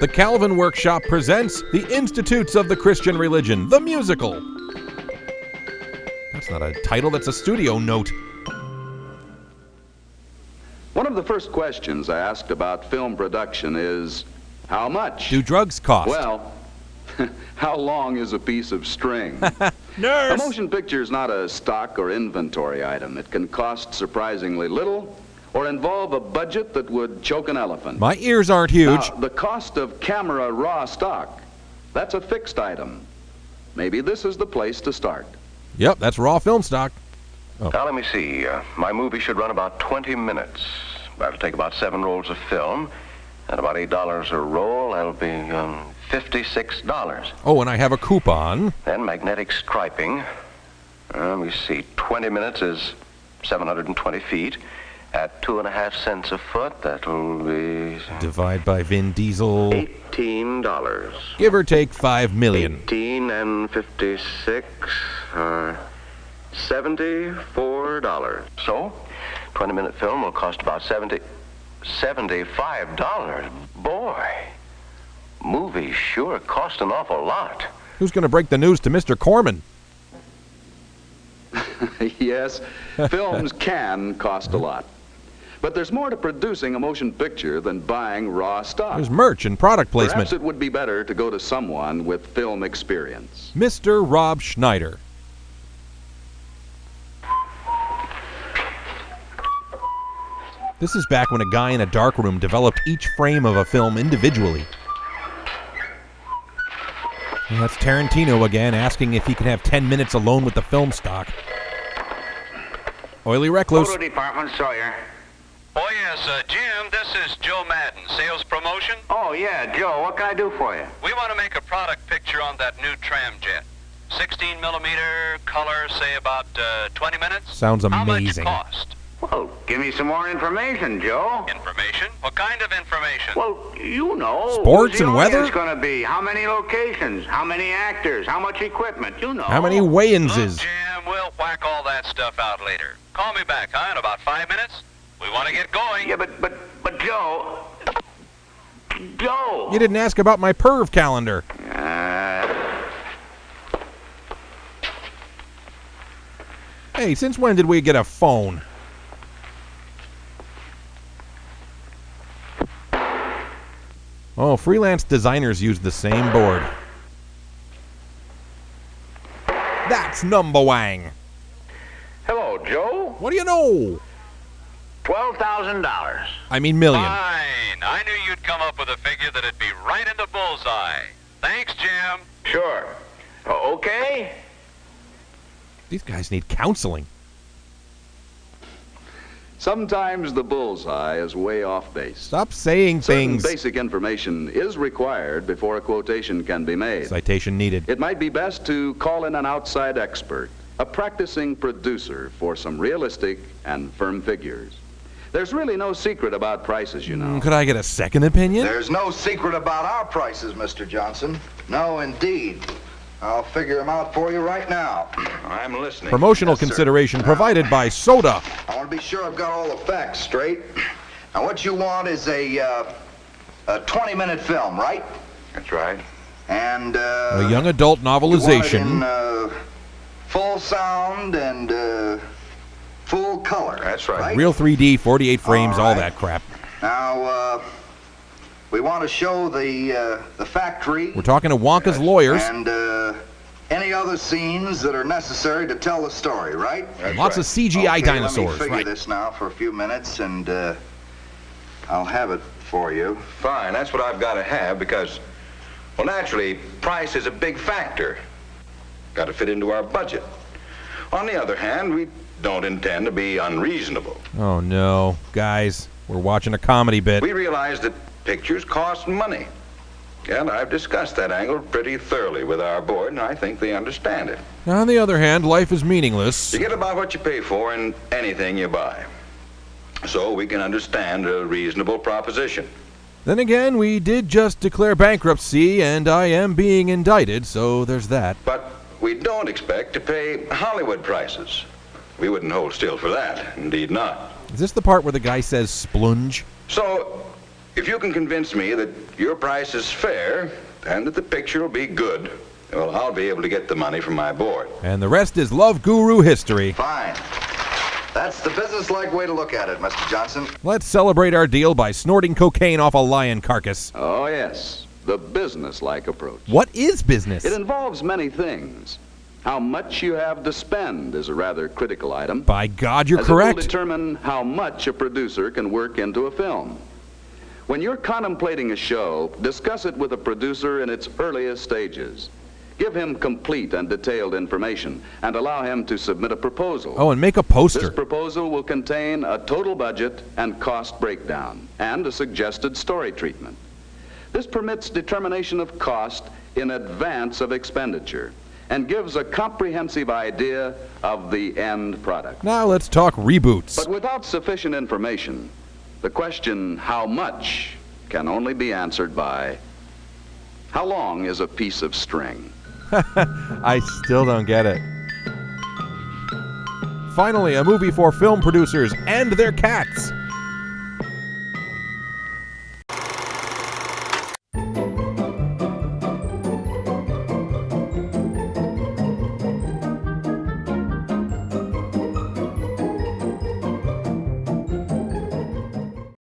The Calvin Workshop presents The Institutes of the Christian Religion, the musical. That's not a title, that's a studio note. One of the first questions asked about film production is, how much? Do drugs cost? Well, how long is a piece of string? Nurse! A motion picture is not a stock or inventory item. It can cost surprisingly little or involve a budget that would choke an elephant. My ears aren't huge. Now, the cost of camera raw stock, that's a fixed item. Maybe this is the place to start. Yep, that's raw film stock. Oh. Now, let me see. My movie should run about 20 minutes. That'll take about 7 rolls of film. At about $8 a roll, that'll be $56. Oh, and I have a coupon. Then magnetic striping. Let me see. 20 minutes is 720 feet. At 2.5 cents a foot, that'll be... Divide by Vin Diesel. $18. Give or take $5 million. 18 and 56 are $74. So, 20-minute film will cost about $75. Boy, movies sure cost an awful lot. Who's going to break the news to Mr. Corman? Yes, films can cost a lot. But there's more to producing a motion picture than buying raw stock. There's merch and product placement. Perhaps it would be better to go to someone with film experience. Mr. Rob Schneider. This is back when a guy in a darkroom developed each frame of a film individually. And that's Tarantino again, asking if he can have 10 minutes alone with the film stock. Oily Recluse. Photo department, Sawyer. Oh, yes, Jim, this is Joe Madden, sales promotion. Oh, yeah, Joe, what can I do for you? We want to make a product picture on that new tramjet. 16 millimeter, color, say about 20 minutes. Sounds amazing. How much cost? Well, give me some more information, Joe. Information? What kind of information? Well, you know. Sports who's the and weather? audience going to be? How many locations? How many actors? How much equipment? You know. How many weigh-inses? Look, Jim, we'll whack all that stuff out later. Call me back, huh, in about 5 minutes? We want to get going. Yeah, but Joe. Joe. You didn't ask about my perv calendar. Hey, since when did we get a phone? Oh, freelance designers use the same board. That's number wang. Hello, Joe. What do you know? $12,000. I mean million. Fine. I knew you'd come up with a figure that'd be right in the bullseye. Thanks, Jim. Sure. Okay. These guys need counseling. Sometimes the bullseye is way off base. Stop saying Certain things. basic information is required before a quotation can be made. Citation needed. It might be best to call in an outside expert, a practicing producer, for some realistic and firm figures. There's really no secret about prices, you know. Could I get a second opinion? There's no secret about our prices, Mr. Johnson. No, indeed. I'll figure them out for you right now. I'm listening. Promotional Yes, sir. consideration provided by Soda. I want to be sure I've got all the facts straight. Now, what you want is a 20-minute film, right? That's right. And, A young adult you want it novelization. in, full sound and, full color. That's right. Real 3D, 48 frames, all right. that crap. Now, we want to show the factory. We're talking to Wonka's lawyers. And, any other scenes that are necessary to tell the story, right? Lots of CGI Okay, dinosaurs, let me figure right? this now for a few minutes, and I'll have it for you. Fine, that's what I've got to have because, well, naturally, price is a big factor. Got to fit into our budget. On the other hand, we don't intend to be unreasonable. Oh no, guys, we're watching a comedy bit. We realize that pictures cost money. And I've discussed that angle pretty thoroughly with our board, and I think they understand it. On the other hand, life is meaningless. You get about what you pay for in anything you buy. So we can understand a reasonable proposition. Then again, we did just declare bankruptcy, and I am being indicted, so there's that. But we don't expect to pay Hollywood prices. We wouldn't hold still for that. Indeed not. Is this the part where the guy says splunge? So If you can convince me that your price is fair and that the picture will be good, well, I'll be able to get the money from my board. And the rest is Love Guru history. Fine. That's the business-like way to look at it, Mr. Johnson. Let's celebrate our deal by snorting cocaine off a lion carcass. Oh, yes, the business-like approach. What is business? It involves many things. How much you have to spend is a rather critical item. By God, you're as it will correct. determine how much a producer can work into a film. When you're contemplating a show, discuss it with a producer in its earliest stages. Give him complete and detailed information and allow him to submit a proposal. Oh, and make a This poster. proposal will contain a total budget and cost breakdown and a suggested story treatment. This permits determination of cost in advance of expenditure and gives a comprehensive idea of the end product. Now let's talk reboots. But without sufficient information, the question, how much, can only be answered by, how long is a piece of string? I still don't get it. Finally, a movie for film producers and their cats.